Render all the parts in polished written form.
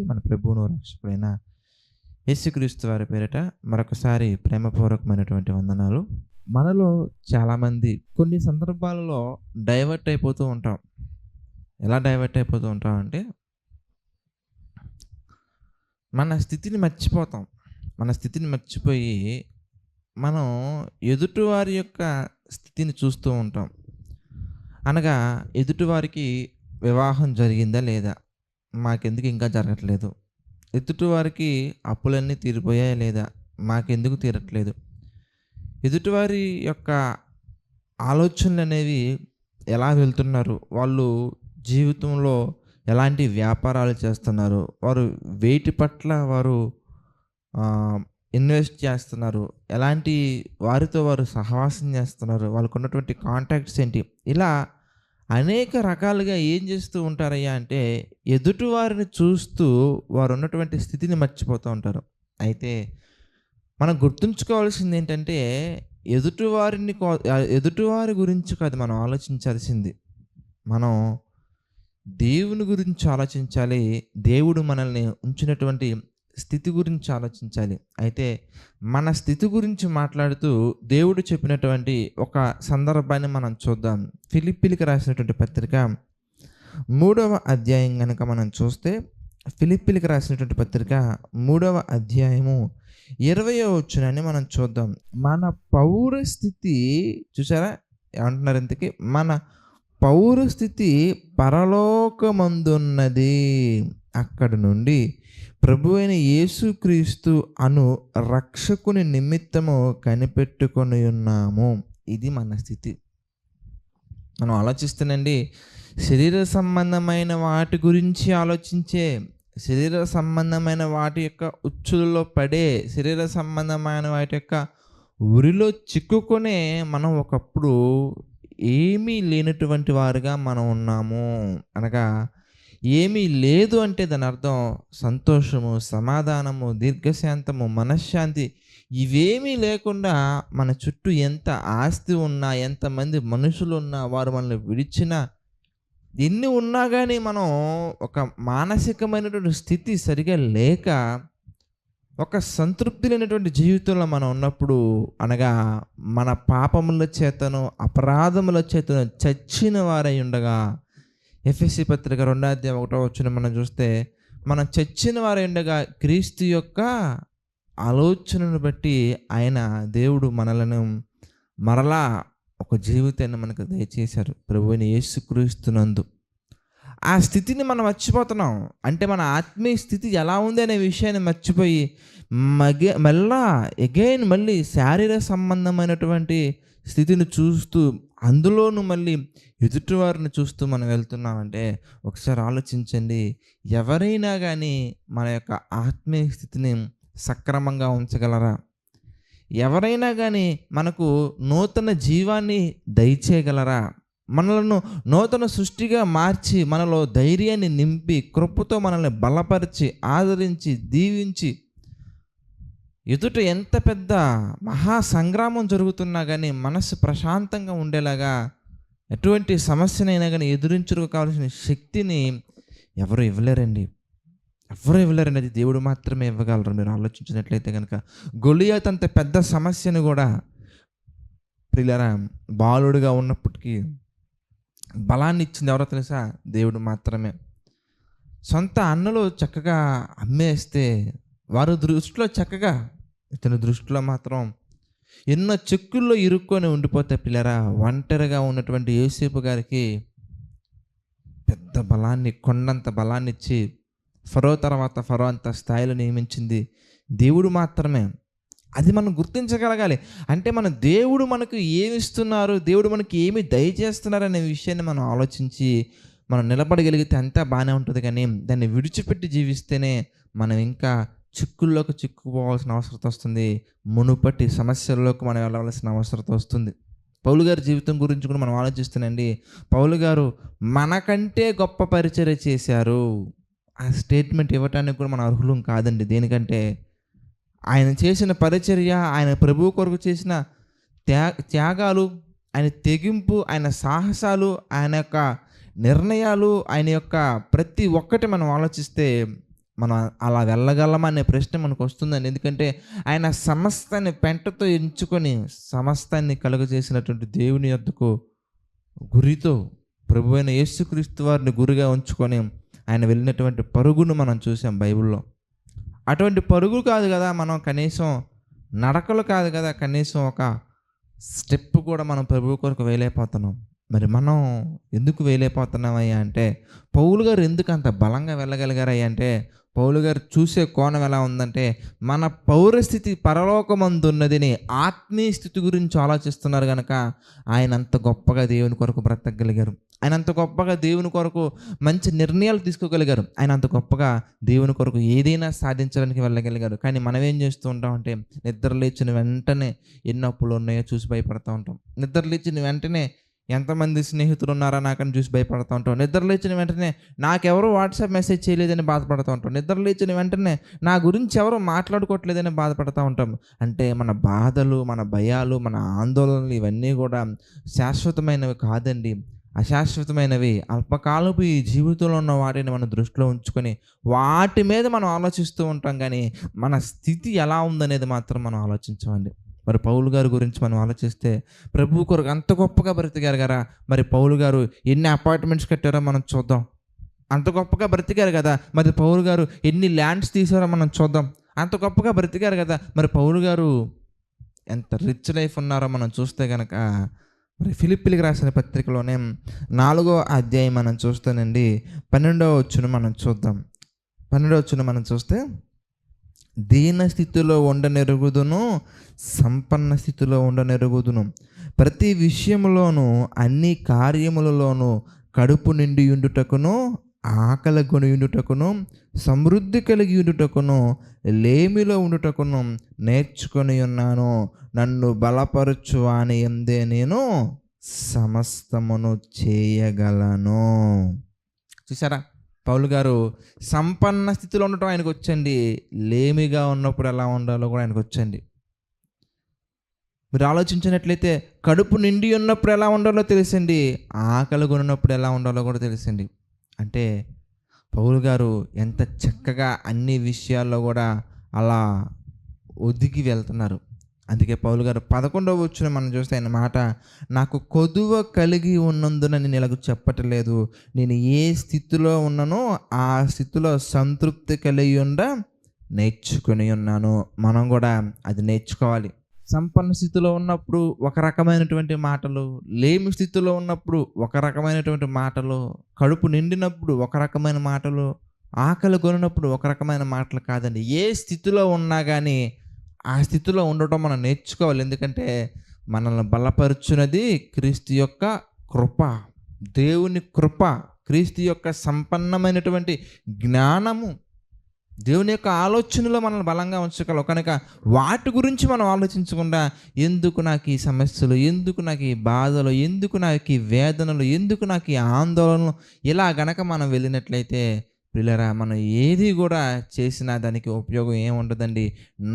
మన ప్రభువును రక్షకుడైన యేసుక్రీస్తు వారి పేరిట మరొకసారి ప్రేమపూర్వకమైనటువంటి వందనాలు. మనలో చాలామంది కొన్ని సందర్భాలలో డైవర్ట్ అయిపోతూ ఉంటాం. ఎలా డైవర్ట్ అయిపోతూ ఉంటాం అంటే, మన స్థితిని మర్చిపోతాం. మన స్థితిని మర్చిపోయి మనం ఎదుటివారి యొక్క స్థితిని చూస్తూ ఉంటాం. అనగా ఎదుటివారికి వివాహం జరిగిందా లేదా, మాకెందుకు ఇంకా జరగట్లేదు, ఎదుటివారికి అప్పులన్నీ తీరిపోయాయా లేదా, మాకెందుకు తీరట్లేదు, ఎదుటివారి యొక్క ఆలోచనలు అనేవి ఎలా వెళ్తున్నారు, వాళ్ళు జీవితంలో ఎలాంటి వ్యాపారాలు చేస్తున్నారు, వారు వేటి పట్ల వారు ఇన్వెస్ట్ చేస్తున్నారు, ఎలాంటి వారితో వారు సహవాసం చేస్తున్నారు, వాళ్ళకు ఉన్నటువంటి కాంటాక్ట్స్ ఏంటి, ఇలా అనేక రకాలుగా ఏం చేస్తూ ఉంటారయ్యా అంటే, ఎదుటివారిని చూస్తూ వారు ఉన్నటువంటి స్థితిని మర్చిపోతూ ఉంటారు. అయితే మనం గుర్తుంచుకోవాల్సింది ఏంటంటే, ఎదుటివారి గురించి కాదు మనం ఆలోచించాల్సింది. మనం దేవుని గురించి ఆలోచించాలి. దేవుడు మనల్ని ఉంచినటువంటి స్థితి గురించి ఆలోచించాలి. అయితే మన స్థితి గురించి మాట్లాడుతూ దేవుడు చెప్పినటువంటి ఒక సందర్భాన్ని మనం చూద్దాం. ఫిలిప్పీలకు రాసినటువంటి పత్రిక 3వ అధ్యాయం కనుక మనం చూస్తే, ఫిలిప్పీలకు రాసినటువంటి పత్రిక 3వ అధ్యాయము 20వ వచనాన్ని మనం చూద్దాం. మన పౌరస్థితి చూసారా ఏమంటున్నారు ఇంతకీ? మన పౌరస్థితి పరలోకమందున్నది, అక్కడి నుండి ప్రభువైన యేసుక్రీస్తు అను రక్షకుని నిమిత్తము కనిపెట్టుకొని ఉన్నాము. ఇది మన స్థితి. మనం ఆలోచిస్తేనండి, శరీర సంబంధమైన వాటి గురించి ఆలోచించే, శరీర సంబంధమైన వాటి యొక్క ఉచ్చులలో పడే, శరీర సంబంధమైన వాటి యొక్క ఉరిలో చిక్కుకొనే మనం ఒకప్పుడు ఏమీ లేనటువంటి వారుగా మనం ఉన్నాము. అనగా ఏమీ లేదు అంటే దాని అర్థం సంతోషము, సమాధానము, దీర్ఘశాంతము, మనశ్శాంతి ఇవేమీ లేకుండా మన చుట్టూ ఎంత ఆస్తి ఉన్నా, ఎంతమంది మనుషులు ఉన్నా, వారు మనల్ని విడిచినా, ఎన్ని ఉన్నా కానీ మనం ఒక మానసికమైనటువంటి స్థితి సరిగా లేక ఒక సంతృప్తి లేనటువంటి జీవితంలో మనం ఉన్నప్పుడు, అనగా మన పాపముల చేతను అపరాధముల చేతను చచ్చిన వారై ఉండగా, ఎఫెసీ పత్రిక 2వ అధ్యాయం 1వ వచనం మనం చూస్తే, మనం చచ్చిన వారై ఉండగా క్రీస్తు యొక్క ఆలోచనను బట్టి ఆయన దేవుడు మనలను మరలా ఒక జీవితాన్ని మనకు దయచేశారు ప్రభువైన యేసుక్రీస్తునందు. ఆ స్థితిని మనం మర్చిపోతున్నాం. అంటే మన ఆత్మీయ స్థితి ఎలా ఉంది అనే విషయాన్ని మర్చిపోయి మళ్ళీ శారీరక సంబంధమైనటువంటి స్థితిని చూస్తూ, అందులోనూ మళ్ళీ ఎదుటివారిని చూస్తూ మనం వెళ్తున్నామంటే ఒకసారి ఆలోచించండి. ఎవరైనా కానీ మన యొక్క ఆత్మీయ స్థితిని సక్రమంగా ఉంచగలరా? ఎవరైనా కానీ మనకు నూతన జీవాన్ని దయచేయగలరా? మనలను నూతన సృష్టిగా మార్చి మనలో ధైర్యాన్ని నింపి కృపతో మనల్ని బలపరిచి ఆదరించి దీవించి, ఎదుట ఎంత పెద్ద మహా సంగ్రామం జరుగుతున్నా కానీ మనసు ప్రశాంతంగా ఉండేలాగా, ఎటువంటి సమస్యనైనా కానీ ఎదురించుకోవాల్సిన శక్తిని ఎవరు ఇవ్వలేరండి. అది దేవుడు మాత్రమే ఇవ్వగలరు. మీరు ఆలోచించినట్లయితే కనుక గొలియాత్ అంత పెద్ద సమస్యను కూడా ప్రియులారా బాలుడుగా ఉన్నప్పటికీ బలాన్ని ఇచ్చింది ఎవరో తెలుసా? దేవుడు మాత్రమే. సొంత అన్నలు చక్కగా అమ్మేస్తే వారి దృష్టిలో చక్కగా, ఇతని దృష్టిలో మాత్రం ఎన్నో చిక్కుల్లో ఇరుక్కొని ఉండిపోతే పిల్లరా, ఒంటరిగా ఉన్నటువంటి యోసేపు గారికి పెద్ద బలాన్ని, కొండంత బలాన్ని ఇచ్చి ఫరో తర్వాత ఫరో అంత స్థాయిలో నియమించింది దేవుడు మాత్రమే. అది మనం గుర్తించగలగాలి. అంటే మన దేవుడు మనకు ఏమి ఇస్తున్నారు, దేవుడు మనకి ఏమి దయచేస్తున్నారు అనే విషయాన్ని మనం ఆలోచించి మనం నిలబడగలిగితే అంతా బాగానే ఉంటుంది. కానీ దాన్ని విడిచిపెట్టి జీవిస్తేనే మనం ఇంకా చిక్కుల్లోకి చిక్కుపోవాల్సిన అవసరం వస్తుంది. మునుపటి సమస్యల్లోకి మనం వెళ్ళవలసిన అవసరం వస్తుంది. పౌలు గారి జీవితం గురించి కూడా మనం ఆలోచిస్తున్నాండి. పౌలు గారు మనకంటే గొప్ప పరిచర్య చేశారు. ఆ స్టేట్మెంట్ ఇవ్వటానికి కూడా మన అర్హులం కాదండి. దేనికంటే ఆయన చేసిన పరిచర్య, ఆయన ప్రభువు కొరకు చేసిన త్యాగాలు, ఆయన తెగింపు, ఆయన సాహసాలు, ఆయన యొక్క నిర్ణయాలు, ఆయన యొక్క ప్రతి ఒక్కటి మనం ఆలోచిస్తే మనం అలా వెళ్ళగలమా అనే ప్రశ్న మనకు వస్తుందండి. ఎందుకంటే ఆయన సమస్తాన్ని పెంటతో ఎంచుకొని సమస్తాన్ని కలుగజేసినటువంటి దేవుని యొద్దకు గురితో ప్రభువైన యేసుక్రీస్తు వారిని గురిగా ఉంచుకొని ఆయన వెళ్ళినటువంటి పరుగును మనం చూసాం బైబిల్‌లో. అటువంటి పరుగు కాదు కదా! మనం కనీసం నడకలు కాదు కదా! కనీసం ఒక స్టెప్ కూడా మనం ప్రభువు కొరకు వేయలేకపోతున్నాం. మరి మనం ఎందుకు వేయలేకపోతున్నామయ్యా అంటే, పౌలు గారు ఎందుకు అంత బలంగా వెళ్ళగలిగారయ్యా అంటే, పౌలు గారు చూసే కోణం ఎలా ఉందంటే, మన పౌరస్థితి పరలోకమందున్నదని ఆత్మీయ స్థితి గురించి ఆలోచిస్తున్నారు గనక, ఆయన అంత గొప్పగా దేవుని కొరకు బ్రతకగలిగారు. ఆయన అంత గొప్పగా దేవుని కొరకు మంచి నిర్ణయాలు తీసుకోగలిగారు. ఆయన అంత గొప్పగా దేవుని కొరకు ఏదైనా సాధించడానికి వెళ్ళగలిగారు. కానీ మనం ఏం చేస్తూ ఉంటామంటే, నిద్ర లేచిన వెంటనే ఎన్ని అప్పులు ఉన్నాయో చూసి భయపడతా ఉంటాం. నిద్ర లేచిన వెంటనే ఎంతమంది స్నేహితులు ఉన్నారా నాకని చూసి భయపడతా ఉంటాం. నిద్ర లేచిన వెంటనే నాకెవరు వాట్సాప్ మెసేజ్ చేయలేదని బాధపడతా ఉంటాం. నిద్ర లేచిన వెంటనే నా గురించి ఎవరు మాట్లాడుకోవట్లేదని బాధపడతా ఉంటాం. అంటే మన బాధలు, మన భయాలు, మన ఆందోళనలు ఇవన్నీ కూడా శాశ్వతమైనవి కాదండి. అశాశ్వతమైనవి. అల్పకాలపు ఈ జీవితంలో ఉన్న వాటిని మనం దృష్టిలో ఉంచుకొని వాటి మీద మనం ఆలోచిస్తూ ఉంటాం కానీ మన స్థితి ఎలా ఉందనేది మాత్రం మనం ఆలోచించమండి. మరి పౌలు గారి గురించి మనం ఆలోచిస్తే ప్రభువు కొరకు అంత గొప్పగా బ్రతికారు కదా! మరి పౌలు గారు ఎన్ని అపార్ట్మెంట్స్ కట్టారో మనం చూద్దాం. అంత గొప్పగా బ్రతికారు కదా! మరి పౌలు గారు ఎన్ని ల్యాండ్స్ తీసారో మనం చూద్దాం. అంత గొప్పగా బ్రతికారు కదా! మరి పౌలు గారు ఎంత రిచ్ లైఫ్ ఉన్నారో మనం చూస్తే గనక మరి ఫిలిప్పీలకు రాసిన పత్రికలోనే 4వ అధ్యాయం మనం చూస్తేనండి 12వ వచనం మనం చూద్దాం. 12వ వచనం మనం చూస్తే, దీన స్థితిలో ఉండనెరుగుదును, సంపన్న స్థితిలో ఉండనెరుగుదును, ప్రతి విషయములోను అన్ని కార్యములలోనూ కడుపు నిండి ఉండుటకును, ఆకలి కొని ఉండుటకును, సమృద్ధి కలిగి ఉండుటకును, లేమిలో ఉండుటకును నేర్చుకొని ఉన్నాను. నన్ను బలపరచు వాని యందే నేను సమస్తమును చేయగలను. చూసారా, పౌలు గారు సంపన్న స్థితిలో ఉండటం ఆయనకు వచ్చండి. లేమిగా ఉన్నప్పుడు ఎలా ఉండాలో కూడా ఆయనకు వచ్చండి. మీరు ఆలోచించినట్లయితే కడుపు నిండి ఉన్నప్పుడు ఎలా ఉండాలో తెలుసండి. ఆకలి కొన్నప్పుడు ఎలా ఉండాలో కూడా తెలుసండి. అంటే పౌలు గారు ఎంత చక్కగా అన్ని విషయాల్లో కూడా అలా ఒదిగి వెళ్తున్నారు. అందుకే పౌలు గారు 11వ వచనం మనం చూస్తే ఆయన మాట, నాకు కొదువ కలిగి ఉన్నందున నేను ఇలాగ చెప్పట్లేదు. నేను ఏ స్థితిలో ఉన్నానో ఆ స్థితిలో సంతృప్తి కలిగి నేర్చుకొని ఉన్నాను. మనం కూడా అది నేర్చుకోవాలి. సంపన్న స్థితిలో ఉన్నప్పుడు ఒక రకమైనటువంటి మాటలు, లేమి స్థితిలో ఉన్నప్పుడు ఒక రకమైనటువంటి మాటలు, కడుపు నిండినప్పుడు ఒక రకమైన మాటలు, ఆకలి కొనినప్పుడు ఒక రకమైన మాటలు కాదండి. ఏ స్థితిలో ఉన్నా కానీ ఆ స్థితిలో ఉండటం మనం నేర్చుకోవాలి. ఎందుకంటే మనల్ని బలపరుచున్నది క్రీస్తు యొక్క కృప, దేవుని కృప, క్రీస్తు యొక్క సంపన్నమైనటువంటి జ్ఞానము, దేవుని యొక్క ఆలోచనలో మనల్ని బలంగా ఉంచగలవు. కనుక వాటి గురించి మనం ఆలోచించకుండా ఎందుకు నాకు ఈ సమస్యలు, ఎందుకు నాకు ఈ బాధలు, ఎందుకు నాకు ఈ వేదనలు, ఎందుకు నాకు ఈ ఆందోళనలు, ఇలా గనక మనం వెళ్ళినట్లయితే ప్రియులారా, మనం ఏది కూడా చేసినా దానికి ఉపయోగం ఏముండదండి.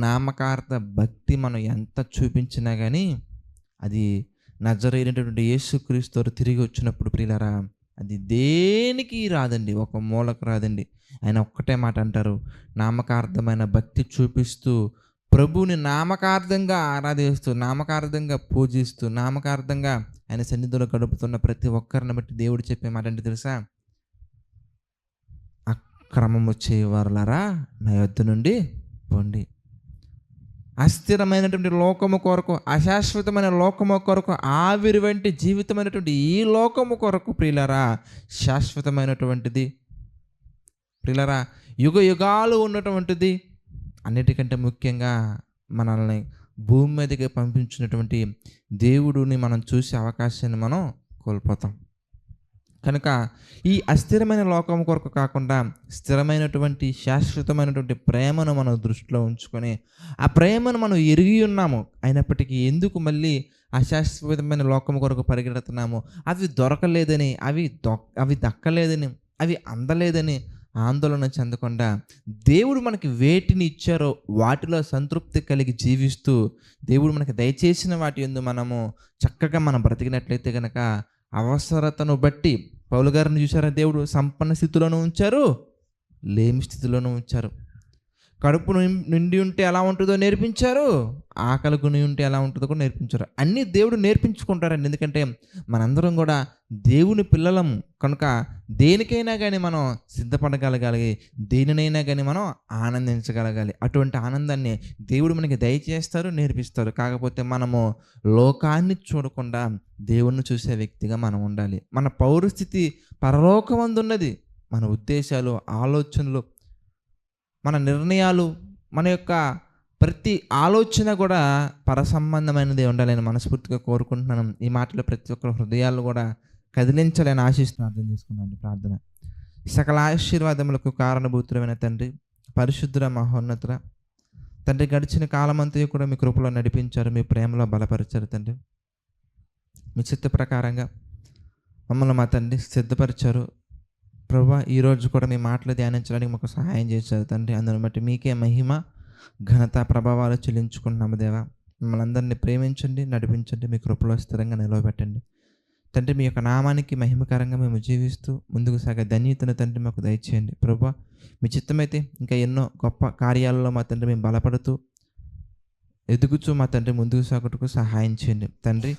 నామకార్థ భక్తి మనం ఎంత చూపించినా కానీ అది నజరేయుడైనటువంటి యేసుక్రీస్తు తిరిగి వచ్చినప్పుడు ప్రియులారా అది దేనికి రాదండి, ఒక మూలకు రాదండి. ఆయన ఒక్కటే మాట అంటారు, నామకార్థమైన భక్తి చూపిస్తూ ప్రభువుని నామకార్థంగా ఆరాధిస్తూ, నామకార్థంగా పూజిస్తూ, నామకార్థంగా ఆయన సన్నిధిలో గడుపుతున్న ప్రతి ఒక్కరిని బట్టి దేవుడు చెప్పే మాట అంటే తెలుసా, అక్రమము చేయవారులారా నా యొద్ద నుండి పొండి. అస్థిరమైనటువంటి లోకము కొరకు, అశాశ్వతమైన లోకము కొరకు, ఆవిరి వంటి జీవితమైనటువంటి ఈ లోకము కొరకు ప్రియులారా శాశ్వతమైనటువంటిది, ప్రియులారా యుగ యుగాలు ఉన్నటువంటిది, అన్నిటికంటే ముఖ్యంగా మనల్ని భూమి మీదకి పంపించినటువంటి దేవుడిని మనం చూసే అవకాశాన్ని మనం కోల్పోతాం. కనుక ఈ అస్థిరమైన లోకం కొరకు కాకుండా స్థిరమైనటువంటి శాశ్వతమైనటువంటి ప్రేమను మనం దృష్టిలో ఉంచుకొని ఆ ప్రేమను మనం ఎరిగి ఉన్నాము, అయినప్పటికీ ఎందుకు మళ్ళీ అశాశ్వతమైన లోకం కొరకు పరిగెడుతున్నాము, అవి దొరకలేదని, అవి దక్కలేదని, అవి అందలేదని ఆందోళన చెందకుండా దేవుడు మనకి వేటిని ఇచ్చారో వాటిలో సంతృప్తి కలిగి జీవిస్తూ దేవుడు మనకి దయచేసిన వాటి యందు మనము చక్కగా మనం బ్రతికినట్లయితే కనుక అవసరతను బట్టి పౌలు గారిని చూసారా, దేవుడు సంపన్న స్థితిలోనూ ఉంచారు, లేమి స్థితిలోనూ ఉంచారు. కడుపు నిండి ఉంటే ఎలా ఉంటుందో నేర్పించారు. ఆకలి కొని ఉంటే ఎలా ఉంటుందో కూడా నేర్పించారు. అన్నీ దేవుడు నేర్పించుకుంటారండి. ఎందుకంటే మనందరం కూడా దేవుని పిల్లలము కనుక దేనికైనా గానీ మనం సిద్ధపడగలగాలి. దేనినైనా గానీ మనం ఆనందించగలగాలి. అటువంటి ఆనందాన్ని దేవుడు మనకి దయచేస్తారు, నేర్పిస్తారు. కాకపోతే మనము లోకాన్ని చూడకుండా దేవుణ్ణి చూసే వ్యక్తిగా మనం ఉండాలి. మన పౌరస్థితి పరలోకమందున్నది. మన ఉద్దేశాలు, ఆలోచనలు, మన నిర్ణయాలు, మన యొక్క ప్రతి ఆలోచన కూడా పరసంబంధమైనదే ఉండాలని మనస్ఫూర్తిగా కోరుకుంటున్నాను. ఈ మాటలు ప్రతి ఒక్కరి హృదయాలు కూడా కదిలించాలని ఆశిస్తూ ప్రార్థన చేసుకున్నాను. ప్రార్థన. సకల ఆశీర్వాదములకు కారణభూతులైన తండ్రి, పరిశుద్ధుల మహోన్నతుల తండ్రి, గడిచిన కాలమంతా కూడా మీ కృపలో నడిపించారు, మీ ప్రేమలో బలపరిచారు తండ్రి. మీ చిత్త ప్రకారంగా మమ్మల్ని మా తండ్రి సిద్ధపరిచారు ప్రభువా. ఈరోజు కూడా మీ మాటలు ధ్యానించడానికి మాకు సహాయం చేశారు తండ్రి. అందుని బట్టి మీకే మహిమ, ఘనత, ప్రభావాలు చెల్లించుకుంటున్నాము దేవా. మిమ్మల్ని అందరినీ ప్రేమించండి, నడిపించండి, మీ కృపలో స్థిరంగా నిలవబెట్టండి తండ్రి. మీ యొక్క నామానికి మహిమకరంగా మేము జీవిస్తూ ముందుకు సాగే ధన్యతను తండ్రి మాకు దయచేయండి ప్రభువా. మీ చిత్తమైతే ఇంకా ఎన్నో గొప్ప కార్యాలలో మా తండ్రి మేము బలపడుతూ ఎదుగుతూ మా తండ్రి ముందుకు సాగుటకు సహాయం చేయండి తండ్రి.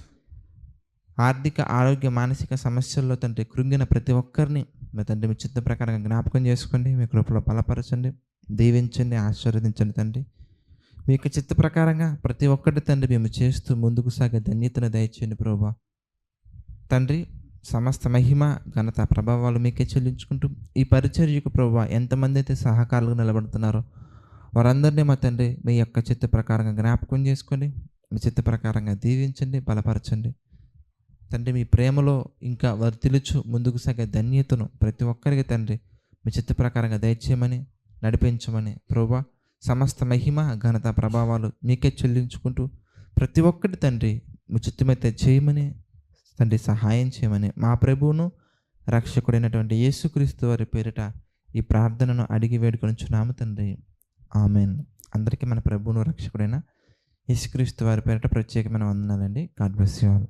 ఆర్థిక, ఆరోగ్య, మానసిక సమస్యల్లో తండ్రి కృంగిన ప్రతి ఒక్కరిని మీ తండ్రి మీ చిత్త ప్రకారంగా జ్ఞాపకం చేసుకోండి, మీ కృపలో బలపరచండి, దీవించండి, ఆశీర్వదించండి తండ్రి. మీ యొక్క చిత్త ప్రకారంగా ప్రతి ఒక్కటి తండ్రి మేము చేస్తూ ముందుకు సాగే ధన్యతను దయచేయండి ప్రభువా. తండ్రి, సమస్త మహిమ, ఘనత, ప్రభావాలు మీకే చెల్లించుకుంటూ ఈ పరిచర్యకు ప్రభువా ఎంతమంది అయితే సహకారులుగా నిలబడుతున్నారో వారందరినీ మా తండ్రి మీ యొక్క చిత్త ప్రకారంగా జ్ఞాపకం చేసుకోండి, మీ చిత్త ప్రకారంగా దీవించండి, బలపరచండి తండ్రి. మీ ప్రేమలో ఇంకా వర్ధిల్లుచు ముందుకు సాగే ధన్యతను ప్రతి ఒక్కరికి తండ్రి మీ చిత్త ప్రకారంగా దయచేయమని, నడిపించమని ప్రభువా. సమస్త మహిమ, ఘనత, ప్రభావాలు మీకే చెల్లించుకుంటూ ప్రతి ఒక్కటి తండ్రి మీ చిత్తమైతే చేయమని తండ్రి సహాయం చేయమని మా ప్రభువును రక్షకుడైనటువంటి యేసుక్రీస్తు వారి పేరిట ఈ ప్రార్థనను అడిగి వేడుకొనుచున్నాము తండ్రి. ఆమెన్. అందరికీ మన ప్రభువును రక్షకుడైన యేసుక్రీస్తు వారి పేరిట ప్రత్యేకమైన వందనాలండి. God bless you all.